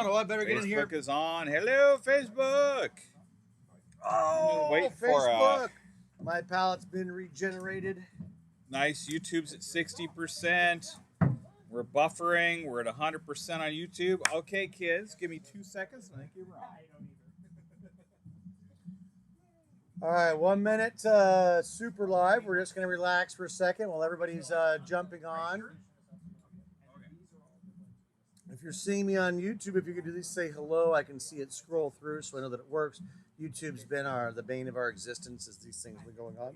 on. Oh, I better get in here. Facebook is on. Hello, Facebook. Oh, Wait for Facebook. My palette's been regenerated. nice. YouTube's at 60%. We're buffering. We're at 100% on YouTube. Okay, kids, give me 2 seconds and I think you're wrong. All right, 1 minute super live. We're just going to relax for a second while everybody's jumping on. If you're seeing me on YouTube, if you could at least say hello, I can see it scroll through so I know that it works. YouTube's been the bane of our existence as these things have been going on.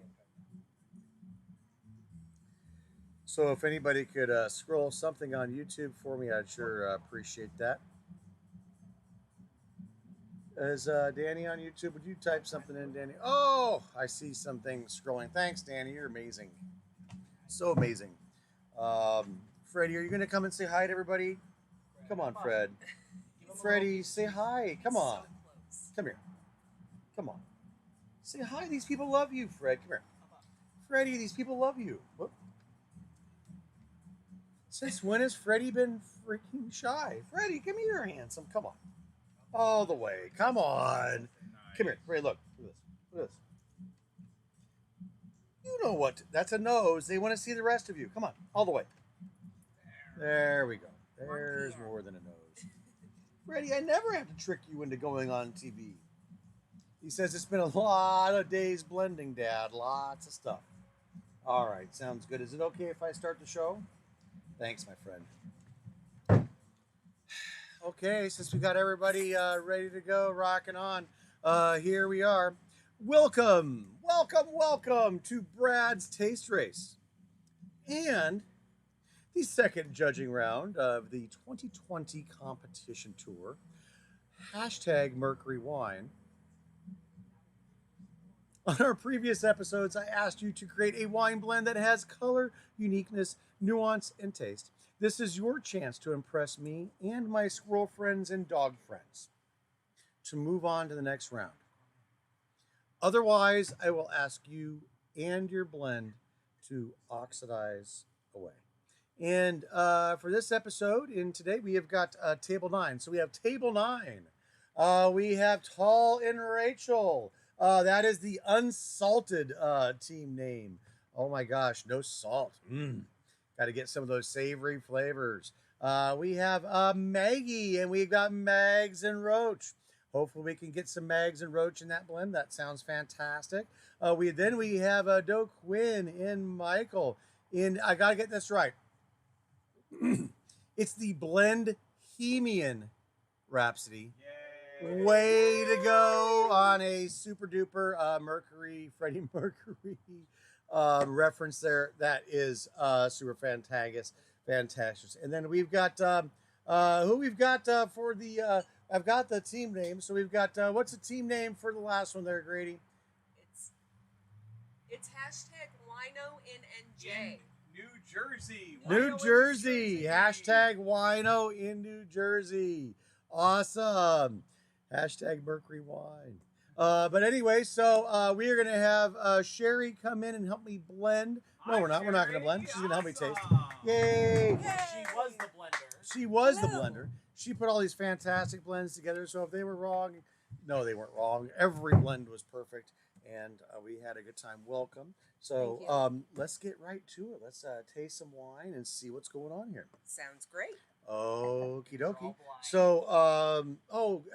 So if anybody could scroll something on YouTube for me, I'd sure appreciate that. Is Danny on YouTube? Would you type something in, Danny? Oh, I see something scrolling. Thanks, Danny. You're amazing. So amazing. Freddie, are you going to come and say hi to everybody? Come on, Fred. Freddie, say hi. Come on. Come here. Come on. Say hi. These people love you, Fred. Come here. Freddie, these people love you. Whoop. Since when has Freddie been freaking shy? Freddie, come here, handsome. Come on. All the way. Come on. Come here. Freddie, look. Look at this. Look at this. You know what? That's a nose. They want to see the rest of you. Come on. All the way. There we go. There's more than a nose. Freddie, I never have to trick you into going on TV. He says it's been a lot of days blending, Dad. Lots of stuff. All right. Sounds good. Is it okay if I start the show? Thanks, my friend. Okay, since we got everybody ready to go, rocking on, here we are. Welcome to Brad's Taste Race. And the second judging round of the 2020 competition tour, #Mercury Wine. On our previous episodes, I asked you to create a wine blend that has color, uniqueness, nuance, and taste. This is your chance to impress me and my squirrel friends and dog friends to move on to the next round. Otherwise, I will ask you and your blend to oxidize away. And for this episode, today we have got Table 9. So we have Table 9. We have Tall and Rachel. That is the unsalted team name. Oh my gosh, no salt. Got to get some of those savory flavors. We have Maggie, and we've got Mags and Roach. Hopefully we can get some Mags and Roach in that blend. That sounds fantastic. We have Do Quinn and Michael. And I got to get this right. It's the Blend Hemian Rhapsody. Yay. Way to go on a super duper Freddie Mercury reference there. That is super fantastic. And then we've got who we've got for the I've got the team name. So we've got what's the team name for the last one there, Grady? It's #WinoNNJ. New Jersey. New Jersey. #Wino in New Jersey. Awesome. #Mercury Wine. But anyway, so we are going to have Sherry come in and help me blend. No, we're not. We're not going to blend. She's going to help me taste. Yay. She was the blender. She was the blender. She put all these fantastic blends together. So if they were wrong, no, they weren't wrong. Every blend was perfect. And we had a good time. Welcome. So let's get right to it. Let's taste some wine and see what's going on here. Sounds great. Okie dokie. So,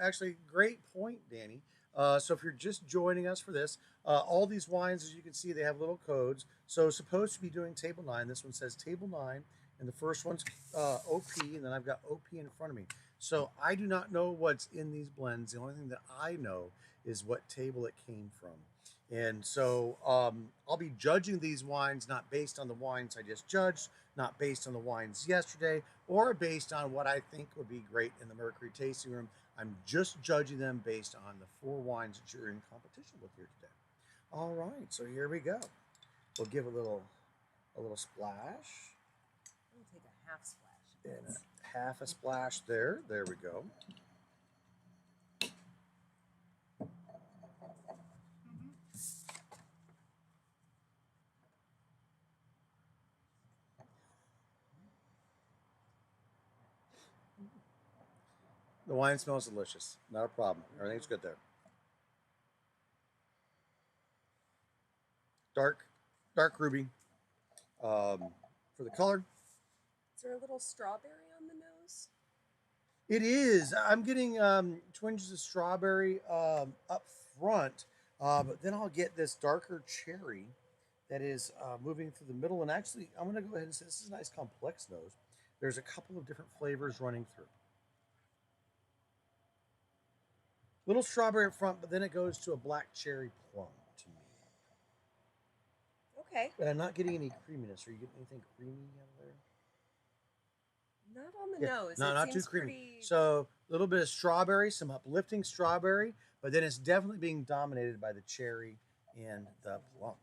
actually, great point, Danny. So if you're just joining us for this, all these wines, as you can see, they have little codes. So supposed to be doing Table 9. This one says Table 9, and the first one's OP, and then I've got OP in front of me. So I do not know what's in these blends. The only thing that I know is what table it came from. And so I'll be judging these wines not based on the wines I just judged, not based on the wines yesterday, or based on what I think would be great in the Mercury tasting room. I'm just judging them based on the 4 wines that you're in competition with here today. All right, so here we go. We'll give a little splash. I'll take a half splash. And half a splash there. There we go. The wine smells delicious. Not a problem. Everything's good there. Dark ruby. For the color, Is there a little strawberry on the nose? it is. I'm getting twinges of strawberry up front, but then I'll get this darker cherry that is moving through the middle. And actually, I'm going to go ahead and say this is a nice complex nose. There's a couple of different flavors running through. Little strawberry up front, but then it goes to a black cherry plum to me. Okay. But I'm not getting any creaminess. Are you getting anything creamy out of there? Not on the nose. No, It not too seems creamy. pretty- So a little bit of strawberry, some uplifting strawberry, but then it's definitely being dominated by the cherry and the plum.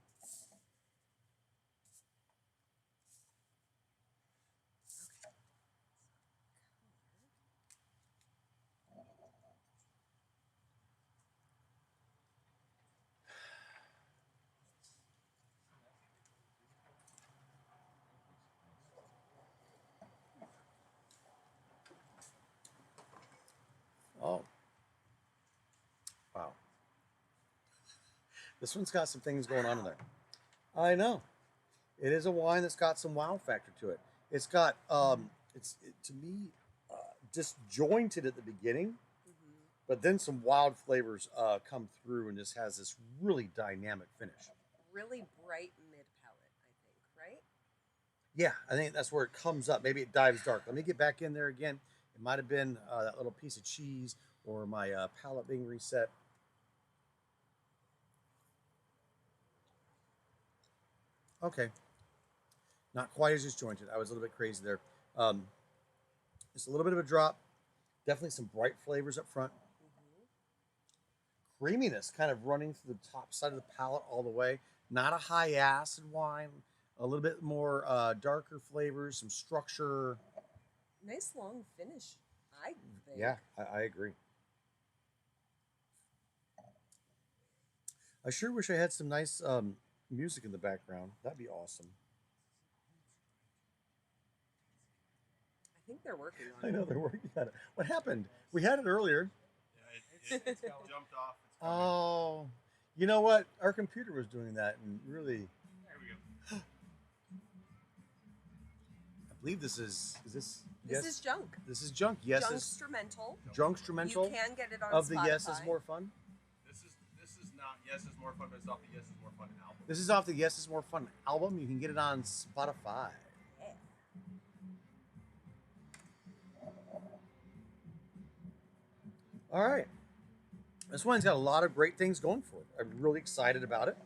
Oh. Wow. This one's got some things going on in there. I know. It is a wine that's got some wow factor to it. It's got, to me, disjointed at the beginning, but then some wild flavors come through and just has this really dynamic finish. Really bright mid palate, I think, right? Yeah, I think that's where it comes up. Maybe it dives dark. Let me get back in there again. It might have been that little piece of cheese or my palate being reset. Okay. Not quite as disjointed. I was a little bit crazy there. Just a little bit of a drop. Definitely some bright flavors up front. Creaminess kind of running through the top side of the palate all the way. Not a high acid wine. A little bit more darker flavors, some structure. Nice long finish, I think. Yeah, I agree. I sure wish I had some nice music in the background. That'd be awesome. I think they're working on I it. know they're working on it. What happened? We had it earlier. Yeah, it's jumped off. It's coming. Oh, you know what? Our computer was doing that, and really, There we go. I believe this is this. This Yes, is junk. this is junk. Yes, is Junkstrumental. Junkstrumental You can get it on of the Spotify. Yes is More Fun. This is not Yes is More Fun, but it's off the Yes is More Fun album. This is off the Yes is More Fun album. You can get it on Spotify. Yeah. All right. This wine's got a lot of great things going for it. I'm really excited about it.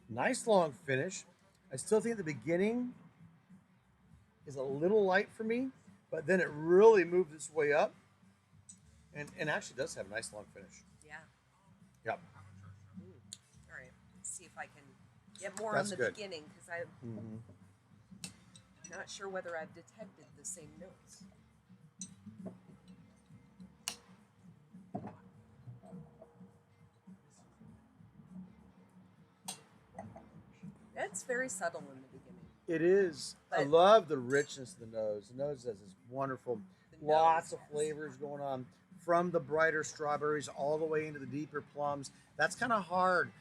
Nice long finish. I still think the beginning is a little light for me, but then it really moved its way up and actually does have a nice long finish. Yeah. Yep. All right. Let's see if I can get more That's on the good. beginning because I'm not sure whether I've detected the same notes. That's very subtle in the beginning. It is. I But- love the richness of the nose. The nose has this wonderful, The lots nose, of yes. flavors going on from the brighter strawberries all the way into the deeper plums. That's kind of hard.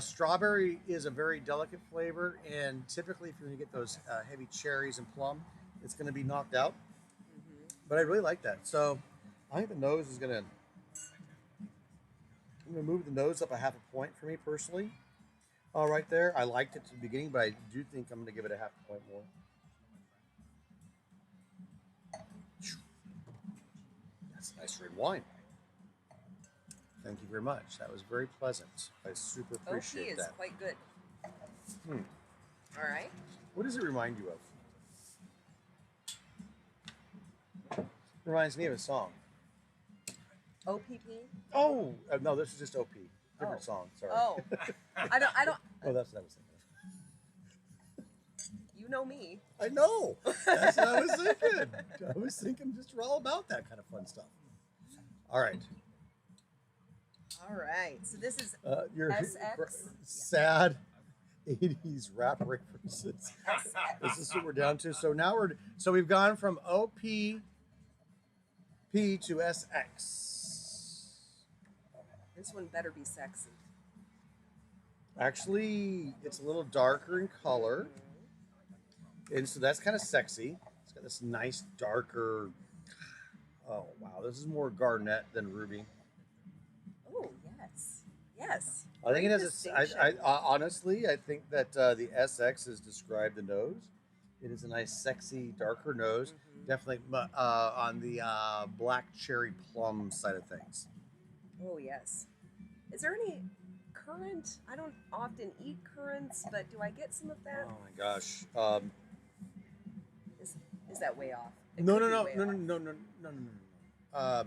Strawberry is a very delicate flavor, and typically, if you're going to get those heavy cherries and plum, it's going to be knocked out. But I really like that. So I think the nose is going to. I'm going to move the nose up a half a point for me personally. Right there. I liked it to the beginning, but I do think I'm going to give it a half a point more. That's a nice red wine. Thank you very much. That was very pleasant. I super OP appreciate is that. quite good. Hmm. All right. What does it remind you of? Reminds me of a song. OPP? Oh, no, this is just OP. Different Oh. song. Sorry. Oh. I don't. Oh, that's what I was thinking of. You know me. I know. That's what I was thinking. I was thinking just all about that kind of fun stuff. All right. All right. So this is You're SX? sad. 80s rap references. This is what we're down to. So now we've gone from OPP to SX. This one better be sexy. Actually, it's a little darker in color, and so that's kind of sexy. It's got this nice darker. Oh wow, this is more garnet than ruby. Oh yes, yes. I think it Great has distinction. honestly, I think that the SX has described the nose. It is a nice, sexy, darker nose. Mhm. Definitely on the black cherry plum side of things. Oh yes. Is there any currant? I don't often eat currants, but do I get some of that? Oh my gosh. Is is that way off? It No, could no, be no, way no, no, off. no, no, no, no,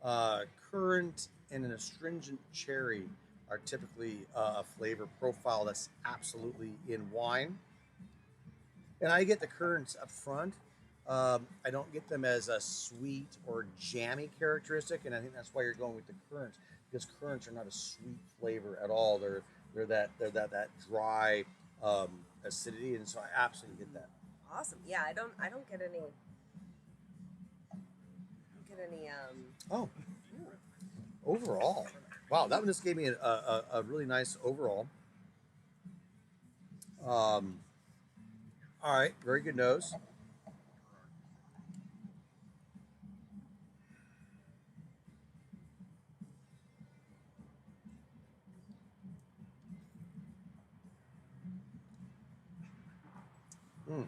no. Currant and an astringent cherry are typically a flavor profile that's absolutely in wine. And I get the currants up front. I don't get them as a sweet or jammy characteristic, and I think that's why you're going with the currants because currants are not a sweet flavor at all. They're that dry acidity, and so I absolutely get that. Awesome. Yeah, I don't get any. Don't get any. Oh, Ooh. overall, wow, that one just gave me a really nice overall. Um, all right, very good nose. Mm.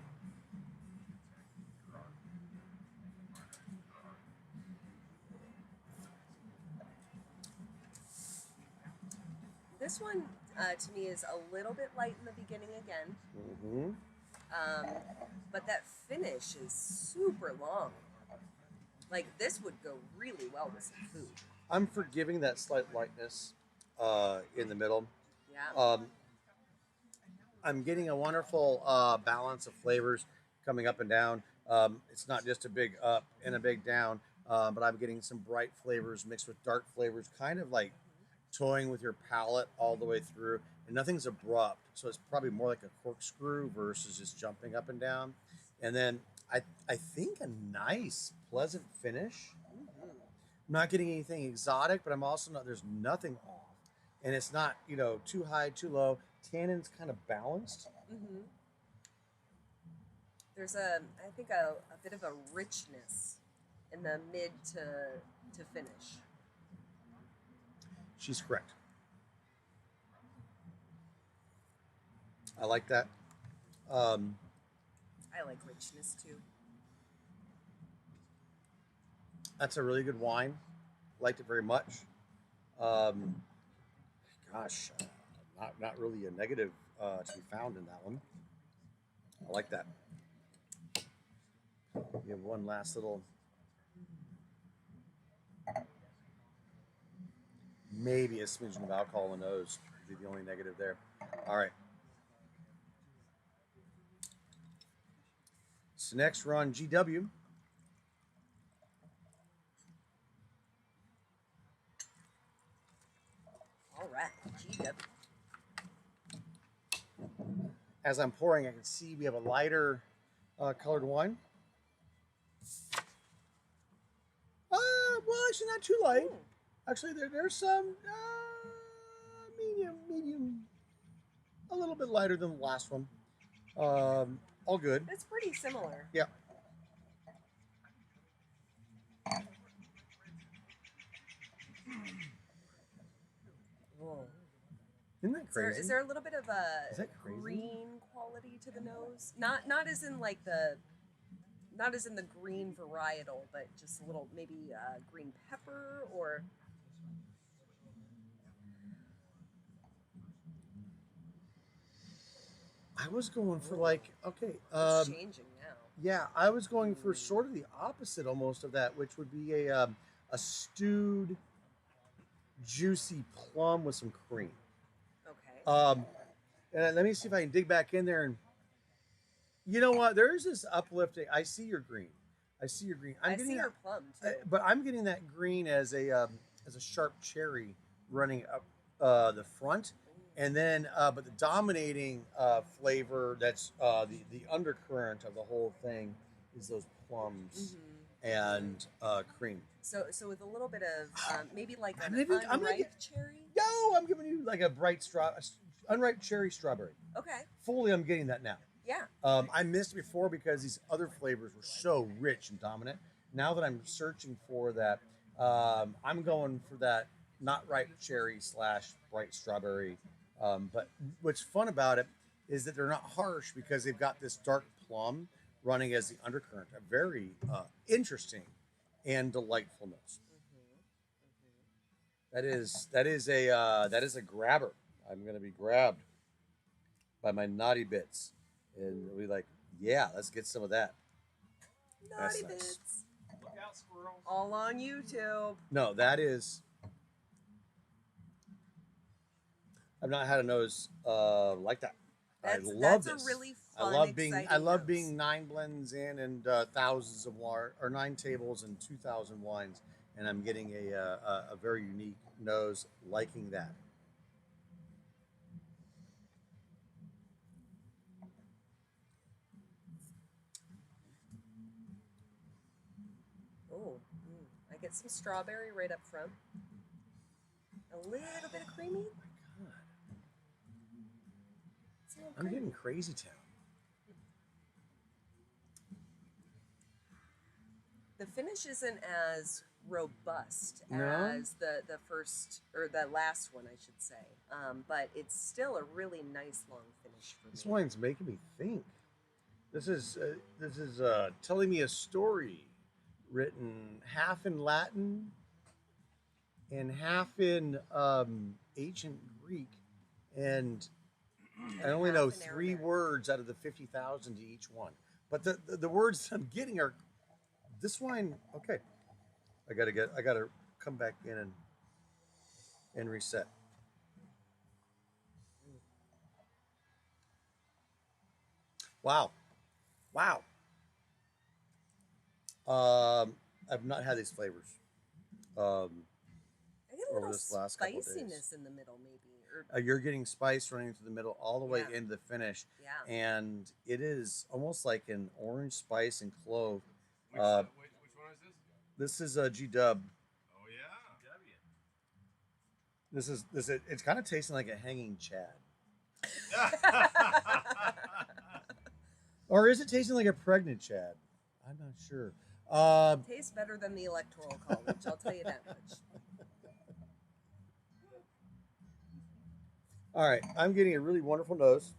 This one to me is a little bit light in the beginning again, Mm-hmm. um, but that finish is super long. Like this would go really well with some food. I'm forgiving that slight lightness in the middle. Yeah. Um, I'm getting a wonderful balance of flavors coming up and down. It's not just a big up and a big down, but I'm getting some bright flavors mixed with dark flavors, kind of like toying with your palate all the way through. And nothing's abrupt, so it's probably more like a corkscrew versus just jumping up and down. And then I think a nice, pleasant finish. Mm-hmm. I'm not getting anything exotic, but I'm also not. There's nothing off, and it's not too high, too low. Tannin's kind of balanced. Mm-hmm. There's I think a bit of a richness in the mid to finish. She's correct. I like that. Um, I like richness too. that's a really good wine. Liked it very much. Um, gosh, not really a negative to be found in that one. I like that. We have one last little, maybe a smidgen of alcohol in the nose. Would be the only negative there. All right. So next we're on GW. All right, GW. As I'm pouring, I can see we have a lighter colored wine. Well, actually, not too light. Ooh, Actually, there's some medium, a little bit lighter than the last one. All good. it's pretty similar. Yeah. Whoa. Isn't that crazy? Is there a little bit of Is a that crazy? green quality to the nose? Not as in like not as in the green varietal, but just a little maybe green pepper or I was going for okay. it's changing now. Yeah, I was going for sort of the opposite almost of that, which would be a stewed, juicy plum with some cream. Okay. And let me see if I can dig back in there and you know what? There's this uplifting. I see your green. I see your green. I'm I getting see that, your plum too. but I'm getting that green as a sharp cherry running up the front, And then, but the dominating flavor that's the undercurrent of the whole thing is those plums and cream. So with a little bit of maybe like an I'm gonna unripe cherry. No, I'm giving you like a unripe cherry strawberry. Okay. Fully, I'm getting that now. Yeah. I missed before because these other flavors were so rich and dominant. Now that I'm searching for that, I'm going for that not ripe cherry / bright strawberry. But what's fun about it is that they're not harsh because they've got this dark plum running as the undercurrent. A very interesting and delightful notes. That is a grabber. I'm going to be grabbed by my naughty bits, and we like, yeah, let's get some of that. Naughty That's nice. bits. Look out, squirrels. All on YouTube. No, that is. I've not had a nose like that. I love That's this. a really I fun, love being. exciting I love nose. being 9 blends in and thousands of wine or 9 tables and 2,000 wines, and I'm getting a very unique nose, liking that. Oh, I get some strawberry right up front. A little bit of creamy. It's a little I'm creamy. getting Crazy Town. The finish isn't as robust No? as the first or the last one, I should say, but it's still a really nice long finish for This me. wine's making me think. This is telling me a story, written half in Latin and half in ancient Greek, and I only know half in 3 Arabic. words out of the 50,000 to each one. But the words I'm getting are this wine. Okay, I gotta come back in and reset. Wow, wow. I've not had these flavors. I get a over little this last couple of days. spiciness in the middle, maybe. You're getting spice running through the middle all the way Yeah. into the finish, Yeah. and it is almost like an orange spice and clove. Which Uh, which one is this? This is a G Dub. Oh yeah. It's kind of tasting like a hanging Chad, or is it tasting like a pregnant Chad? I'm not sure. Tastes better than the Electoral College, I'll tell you that much. All right, I'm getting a really wonderful nose.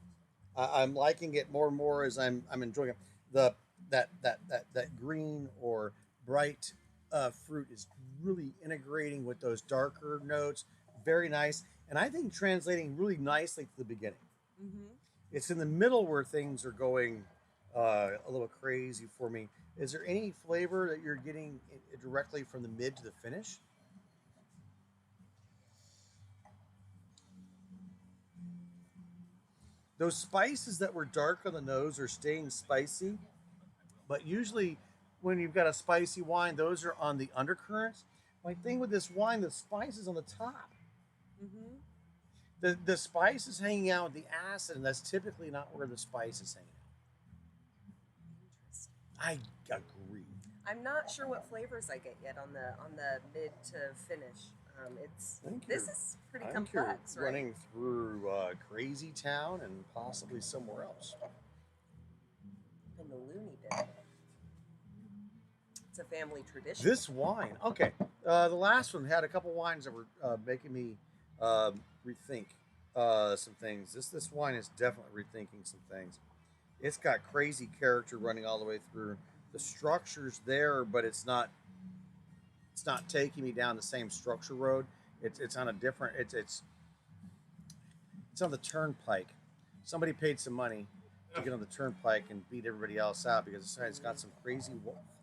I'm liking it more and more as I'm enjoying it. That green or bright fruit is really integrating with those darker notes. Very nice, and I think translating really nicely to the beginning. Mm-hmm. It's in the middle where things are going a little crazy for me. Is there any flavor that you're getting directly from the mid to the finish? Those spices that were dark on the nose are staying spicy, but usually when you've got a spicy wine, those are on the undercurrents. My thing with this wine, the spice is on the top. Mm-hmm. The spice is hanging out with the acid, and that's typically not where the spice is hanging out. Interesting. I agree. I'm not sure what flavors I get yet on the mid to finish. This is pretty I think you're complex, right? running through Crazy Town and possibly somewhere else. And the loony bit. It's a family tradition. This wine, okay. The last one had a couple wines that were making me rethink some things. This wine is definitely rethinking some things. It's got crazy character running all the way through. The structure's there, but it's not taking me down the same structure road. It's on a different. It's on the turnpike. Somebody paid some money to get on the turnpike and beat everybody else out because it's got some crazy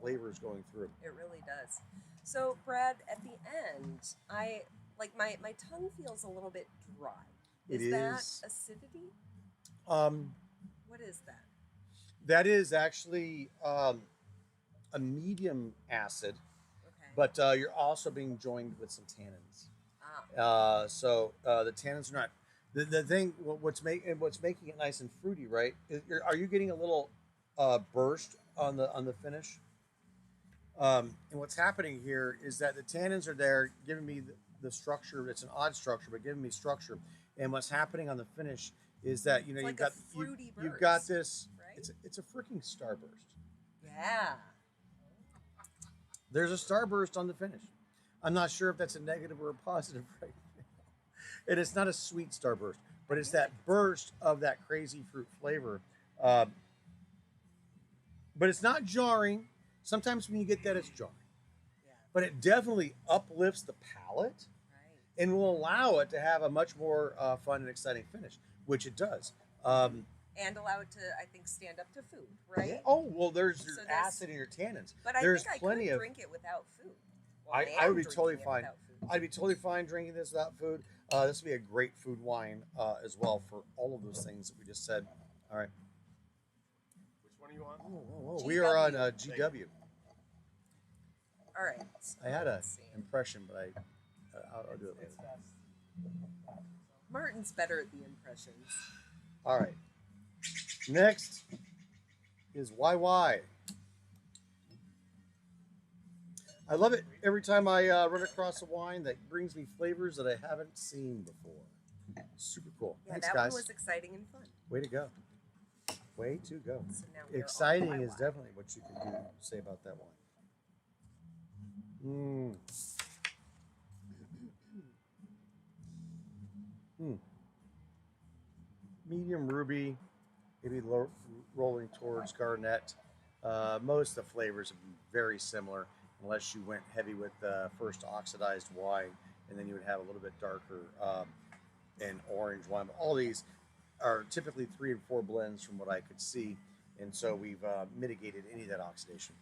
flavors going through. It really does. So, Brad, at the end, I like my tongue feels a little bit dry. It Is that is. acidity? What is that? That is actually a medium acid, Okay. but you're also being joined with some tannins. Ah. So the tannins are not The thing what's making it nice and fruity, right? Are you getting a little burst on the finish? And what's happening here is that the tannins are there, giving me the structure. It's an odd structure, but giving me structure. And what's happening on the finish is that It's like you've got burst, this. right? It's a freaking starburst. Yeah. There's a starburst on the finish. I'm not sure if that's a negative or a positive right now. And it's not a sweet starburst, but it's that burst of that crazy fruit flavor. Uh, but it's not jarring. Sometimes when you get that, it's jarring. Yeah. But it definitely uplifts the palate Right. and will allow it to have a much more fun and exciting finish, which it does. And allow it to, I think, stand up to food, right? Yeah. Oh well, there's your So there's- acid and your tannins. But I There's think I plenty could of. drink it without food. Well, I would be am totally drinking it fine. without food. I'd be totally fine drinking this without food. This would be a great food wine as well for all of those things that we just said. All right. Which one are you on? Whoa. We are on GW. All right. I had an Let's see. impression, but I'll do it later. It's fast. Martin's better at the impressions. All right. Next is YY. I love it every time I run across a wine that brings me flavors that I haven't seen before. Super cool. Yeah, Thanks, that guys. one was exciting and fun. Way to go. Way to go. So now we're Exciting on is YY. definitely what you can do say about that wine. Medium ruby, maybe rolling towards garnet. Most of the flavors would be very similar, unless you went heavy with the first oxidized wine, and then you would have a little bit darker and orange wine. But all these are typically 3 and 4 blends from what I could see, and so we've mitigated any of that oxidation.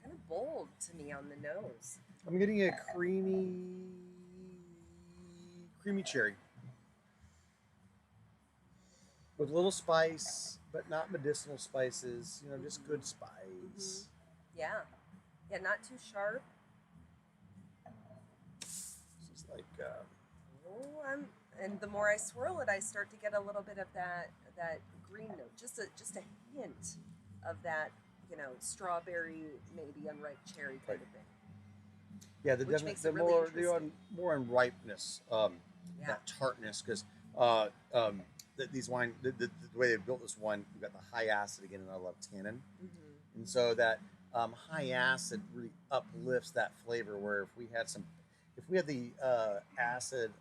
Kind of bold to me on the nose. I'm getting a creamy cherry with a little spice, but not medicinal spices. You know, just good spice. Yeah. Yeah, not too sharp. This is like Oh, and the more I swirl it, I start to get a little bit of that green note, just a hint of that, strawberry, maybe unripe cherry kind of thing. yeah, Which makes it really more interesting. more in ripeness, Yeah. that tartness, because these wine, the way they built this one, we've got the high acid again, and I love tannin, and so that high acid really uplifts that flavor. Where if we had the acid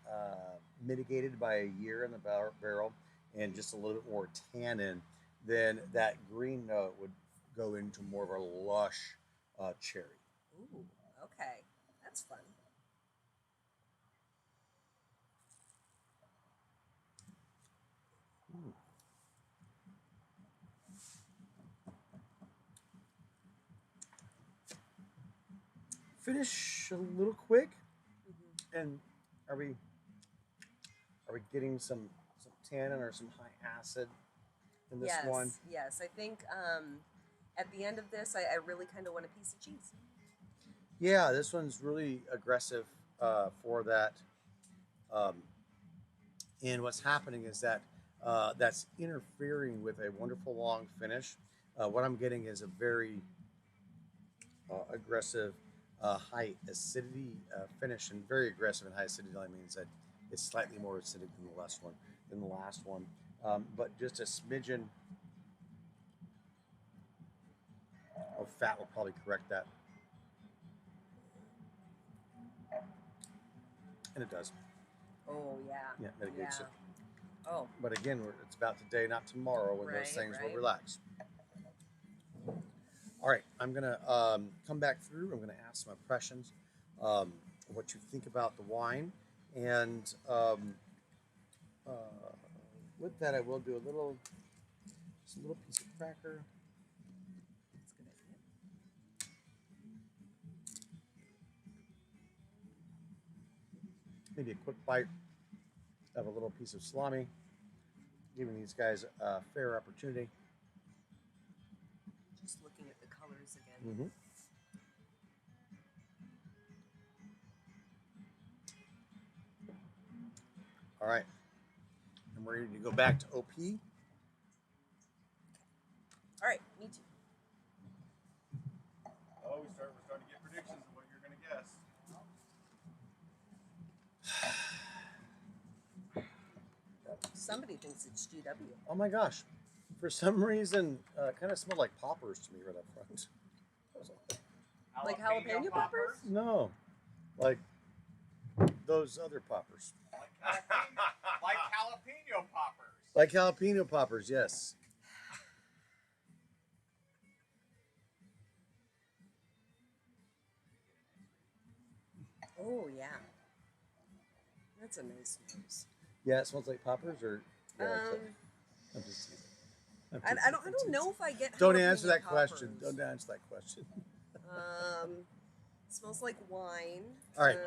mitigated by a year in the barrel and just a little bit more tannin, then that green note would go into more of a lush cherry. Ooh, okay. That's fun. Finish a little quick, and are we getting some tannin or some high acid in this Yes, one? yes. I think at the end of this, I really kind of want a piece of cheese. Yeah, this one's really aggressive for that. And what's happening is that that's interfering with a wonderful long finish. What I'm getting is a very aggressive, high acidity finish, and very aggressive and high acidity means that it's slightly more acidic than the last one. But just a smidgen of fat will probably correct that, and it does. Oh yeah. Yeah, mitigates yeah. it. Oh, But again, it's about today, not tomorrow, when those Right, things right. will relax. All right, I'm gonna come back through. I'm gonna ask some impressions, what you think about the wine, and with that, I will do just a little piece of cracker. that's a good idea. Maybe a quick bite of a little piece of salami, giving these guys a fair opportunity. Just looking at the colors again. Mm-hmm. All right. And we're ready to go back to OP. All right, me too. Oh, we're starting to get predictions of what you're going to guess. Somebody thinks it's GW. Oh my gosh. For some reason, it kind of smelled like poppers to me right up front. Like jalapeno poppers? No. Like those other poppers. Like jalapeno poppers. Like jalapeno poppers, yes. Oh yeah, that's a nice nose. Yeah, it smells like poppers, or yeah, Um, I'm just teasing. I'm I teasing. don't know if I get. Don't jalapeno answer that poppers. question. Don't answer that question. Smells like wine. All right.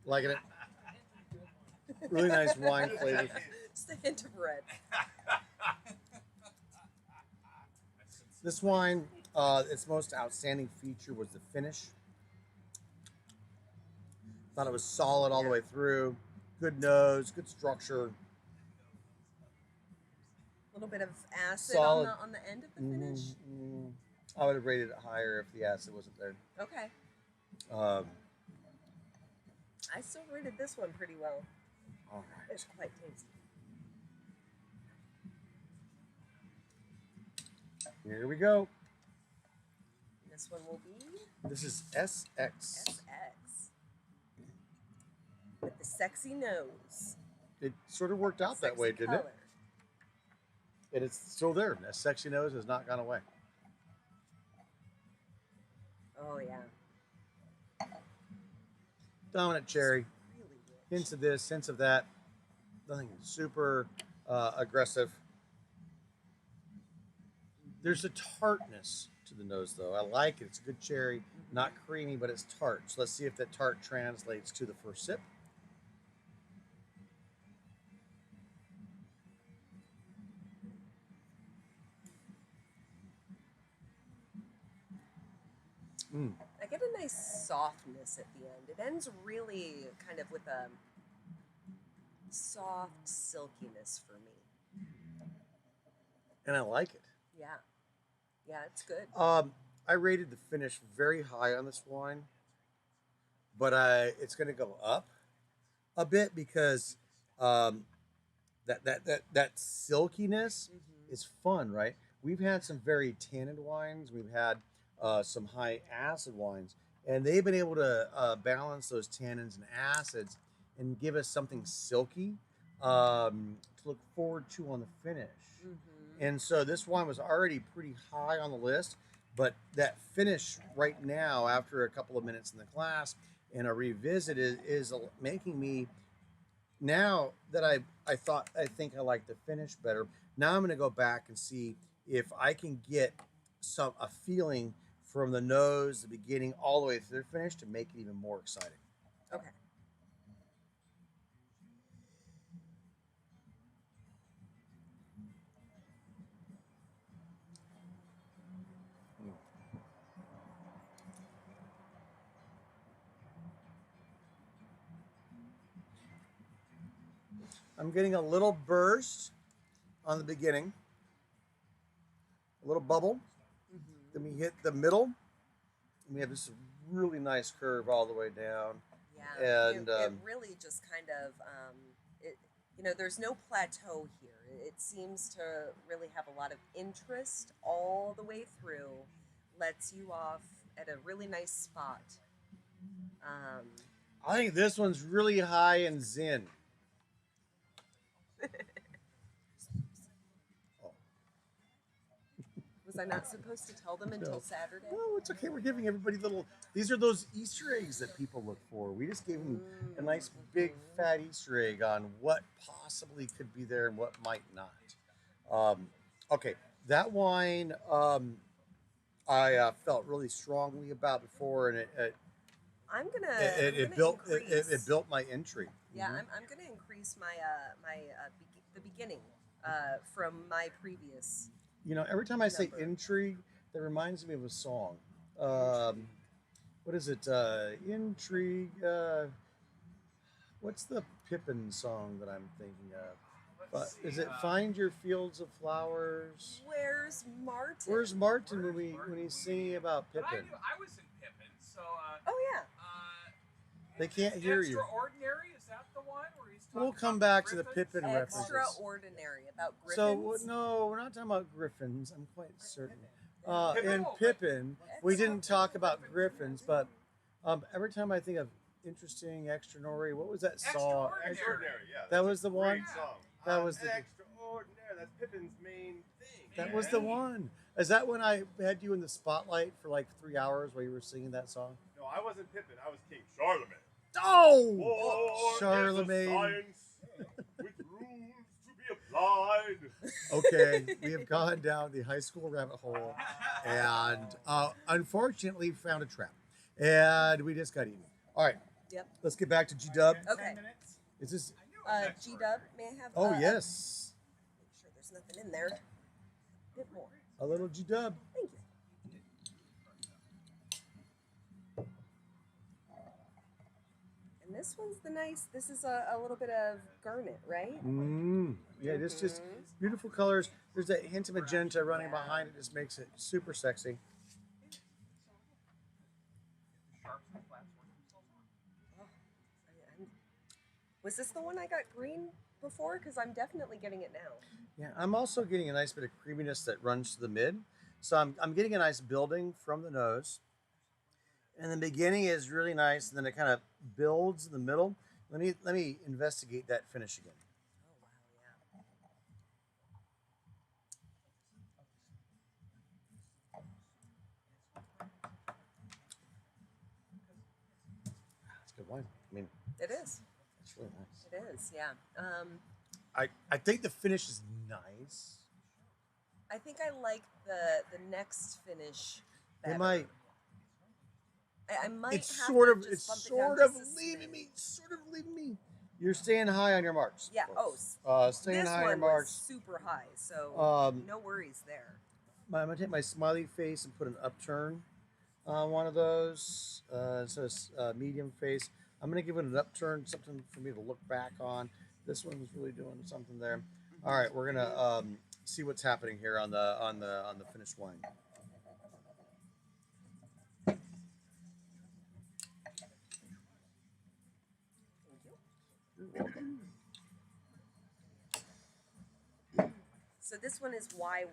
Liking it. Really nice wine flavor. Just a hint of red. This wine, its most outstanding feature was the finish. Thought it was solid all the way through. Good nose, good structure. A little bit of acid Solid. on the end of the finish. I would have rated it higher if the acid wasn't there. Okay. I still rated this one pretty well. All It's right. quite tasty. Here we go. This one will be This is SX. SX. With the sexy nose. It sort of worked out that Sexy way, didn't color. it? And it's still there. That sexy nose has not gone away. Oh yeah. Dominant cherry. Really rich. Hints of this, hints of that. Nothing super aggressive. There's a tartness to the nose, though. I like it. It's a good cherry. Not creamy, but it's tart. So let's see if that tart translates to the first sip. I get a nice softness at the end. It ends really kind of with a soft silkiness for me. And I like it. Yeah. Yeah, it's good. I rated the finish very high on this wine, but it's going to go up a bit because that silkiness is fun, right? We've had some very tannin wines. We've had some high acid wines, and they've been able to balance those tannins and acids and give us something silky to look forward to on the finish. And so this wine was already pretty high on the list, but that finish right now, after a couple of minutes in the glass and a revisit, is making me, now that I think I like the finish better. Now I'm going to go back and see if I can get a feeling from the nose, the beginning, all the way through the finish to make it even more exciting. Okay. I'm getting a little burst on the beginning, a little bubble. Then we hit the middle, and we have this really nice curve all the way down. Yeah. And it really just kind of, there's no plateau here. It seems to really have a lot of interest all the way through, lets you off at a really nice spot. I think this one's really high in Zen. Was I not supposed to tell them until No. Saturday? No, it's okay. We're giving everybody these are those Easter eggs that people look for. We just gave them a nice big fat Easter egg on what possibly could be there and what might not. Okay, that wine I felt really strongly about before, and it built my entry. Yeah, I'm gonna increase my the beginning from my previous. You know, every time I say Number. intrigue, that reminds me of a song. What is it? Intrigue. What's the Pippin song that I'm thinking of. But is it "Find Your Fields of Flowers"? Where's Martin? Where's Martin when he's singing about But Pippin? I was in Pippin, so Oh yeah. They can't hear you. Extraordinary, is that the one where he's talking We'll come about back to the griffins? Pippin references. Extraordinary about griffins. So no, we're not talking about griffins. I'm quite certain. In No, but- Pippin, we didn't talk about griffins, but every time I think of interesting, extraordinary, what was that song? Extraordinary, yeah. That was the one. great song. That was the- extraordinary. That's Pippin's main thing. That was the one. Is that when I had you in the spotlight for like 3 hours while you were singing that song? No, I wasn't Pippin. I was King Charlemagne. Oh, War Charlemagne. is a science with rules to be applied. Okay, we have gone down the high school rabbit hole, and unfortunately found a trap, and we just got eaten. All right, Yep. let's get back to G Dub. Okay. Is this? G Dub, may I have? Oh yes, Make sure there's nothing in there. A bit more. a little G Dub. Thank you. And this one's the nice. This is a little bit of garnet, right? Yeah, it's just beautiful colors. There's that hint of magenta running behind it. Just makes it super sexy. Was this the one I got green before? Because I'm definitely getting it now. Yeah, I'm also getting a nice bit of creaminess that runs to the mid. So I'm getting a nice building from the nose. And the beginning is really nice, and then it kind of builds in the middle. Let me investigate that finish again. Oh wow, It's good wine. I mean, yeah. It is. it's really nice. It is. Yeah. I think the finish is nice. I think I like the next finish better. It might. I might It's have sort to of. just It's bump it sort down of just a leaving smidge. me. Sort of leaving me. You're staying high on your marks. Yeah. folks. Oh, staying this high on your one marks. was super high, so no worries there. I'm gonna take my smiley face and put an upturn on one of those. So it's medium face. I'm gonna give it an upturn, something for me to look back on. This one's really doing something there. All right, we're gonna see what's happening here on the finished wine. You're welcome. So this one is YY.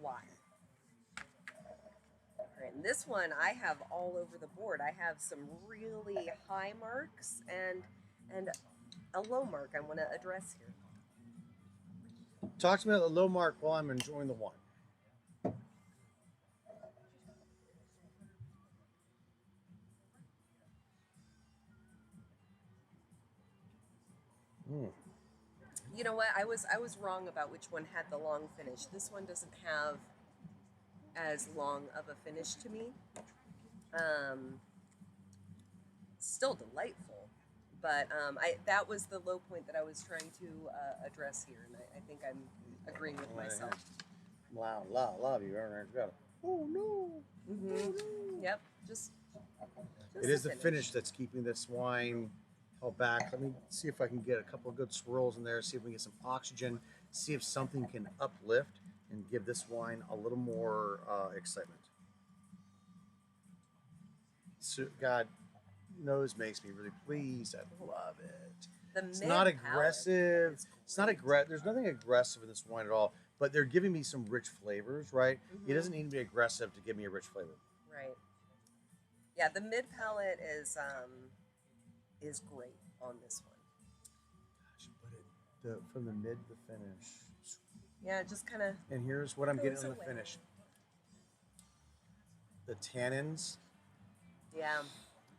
And this one I have all over the board. I have some really high marks and a low mark I want to address here. Talk to me about the low mark while I'm enjoying the wine. You know what? I was wrong about which one had the long finish. This one doesn't have as long of a finish to me. Still delightful, but that was the low point that I was trying to address here, and I think I'm agreeing with myself. Wow, love you. Oh no. Yep, just It is the finish that's keeping this wine held back. Let me see if I can get a couple of good swirls in there, see if we can get some oxygen, see if something can uplift and give this wine a little more excitement. So, God, nose makes me really pleased. I love it. It's not aggressive. It's not aggressive. There's nothing aggressive in this wine at all, but they're giving me some rich flavors, right? It doesn't need to be aggressive to give me a rich flavor. Right. Yeah, the mid palate is great on this one. Gosh, but from the mid to the finish. Yeah, it just kind of. And here's what I'm getting goes on the away. finish. The tannins. Yeah.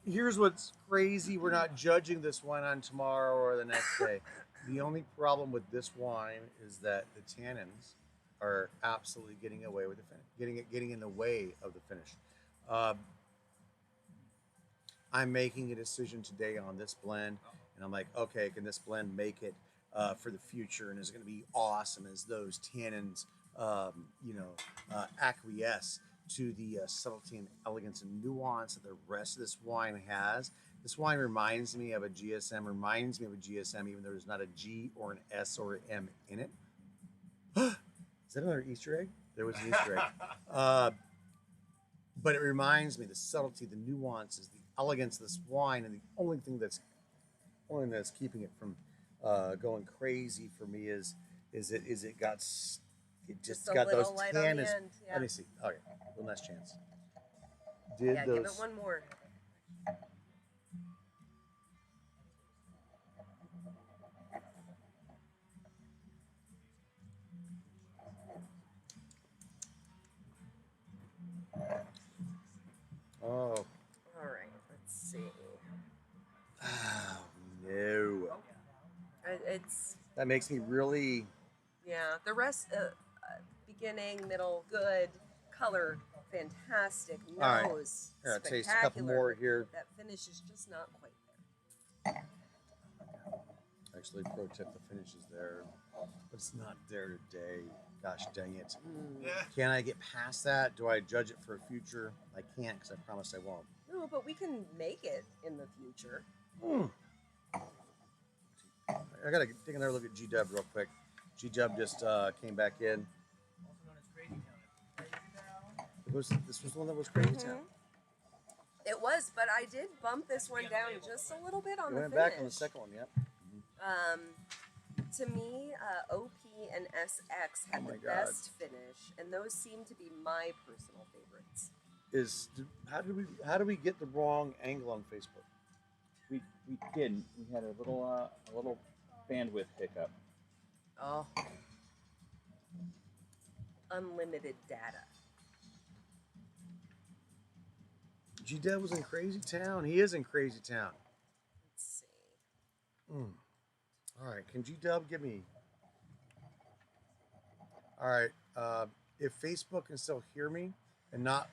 Here's what's crazy. We're not judging this wine on tomorrow or the next day. The only problem with this wine is that the tannins are absolutely getting away with the finish, getting in the way of the finish. I'm making a decision today on this blend, and I'm like, okay, can this blend make it for the future, and is it going to be awesome as those tannins, acquiesce to the subtlety and elegance and nuance that the rest of this wine has? This wine reminds me of a GSM. Reminds me of a GSM, even though there's not a G or an S or an M in it. Is that another Easter egg? There was an Easter egg. But it reminds me the subtlety, the nuances, the elegance of this wine, and the only thing that's keeping it from going crazy for me is it just a got those little light on the tannins. end, yeah. Let me see. Okay, one last chance. Yeah, give it one more. Oh. All right, let's see. Oh no. It's That makes me really. yeah. The rest, beginning, middle, good, color, fantastic, All right. nose, Here, I'll taste a spectacular. couple more here. That finish is just not quite there. Actually, pro tip: the finish is there, but it's not there today. Gosh dang it! Yeah. Can I get past that? Do I judge it for a future? I can't, because I promised I won't. No, but we can make it in the future. I gotta take another look at G Dub real quick. G Dub just came back in. Also known as Crazy Town. This was the one that was Crazy Town. It was, but I did bump this one down just a little bit on We the went finish. back on the second one, yep. To me, OP and SX had Oh my the God. best finish, and those seem to be my personal favorites. How do we get the wrong angle on Facebook? We didn't. We had a little bandwidth hiccup. Oh. Unlimited data. G Dub was in Crazy Town. He is in Crazy Town. Let's see. All right, can G Dub give me? All right, if Facebook can still hear me and not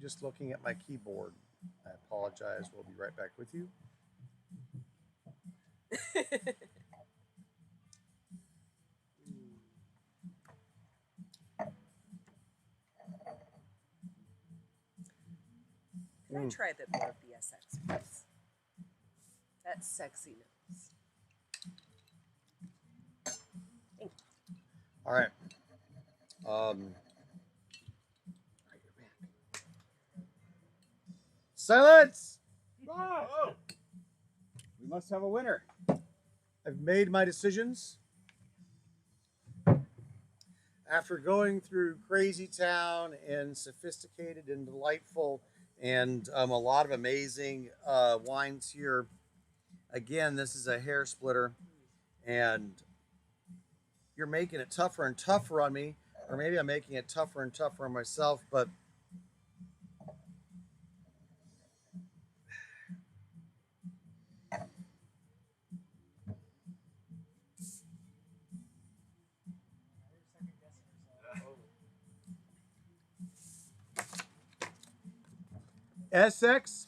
just looking at my keyboard, I apologize. We'll be right back with you. Can I try a bit more of the SX, please? That sexy nose. Thank you. All right. All right, you're back. Silence! Oh. We must have a winner. I've made my decisions. After going through Crazy Town and sophisticated and delightful and a lot of amazing wines here, again, this is a hair splitter, and you're making it tougher and tougher on me, or maybe I'm making it tougher and tougher on myself, but SX,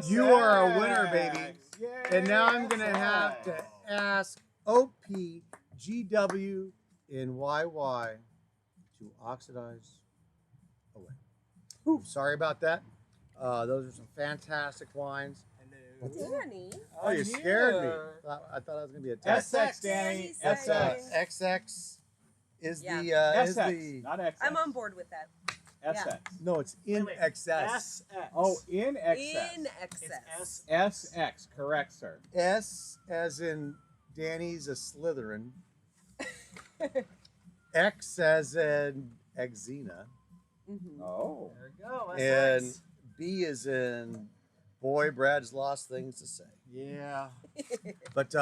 you are a winner, baby. Yay, And now I'm going to SX. have to ask OP, GW, and YY to oxidize away. Ooh, sorry about that. Those are some fantastic wines. Danny. Oh, you scared me. here. I thought I was going to be attacked. SX, Danny. Danny's SX. XX is Yeah. the is SX, the not XX. I'm on board with that. SX. no, it's in Wait, excess. SX. Oh, in excess. In It's excess. S. SX, correct, sir. S as in Danny's a Slytherin. X as in Exena. Mhm. Oh. There we go. And SX. B is in boy, Brad's lost things to say. Yeah. But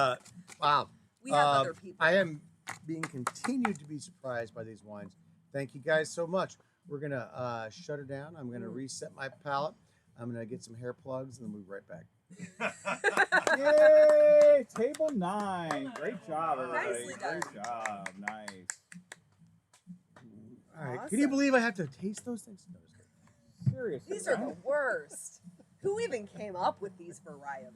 wow. We have other people. I am being continued to be surprised by these wines. Thank you guys so much. We're gonna shut her down. I'm gonna reset my palate. I'm gonna get some hair plugs and then we'll be right back. Yay! Table 9. Great job, everybody. Nicely done. Great job. Nice. All right. Can Awesome. you believe I have to taste those things? No, just kidding. Seriously. These are the right? worst. Who even came up with these varietals?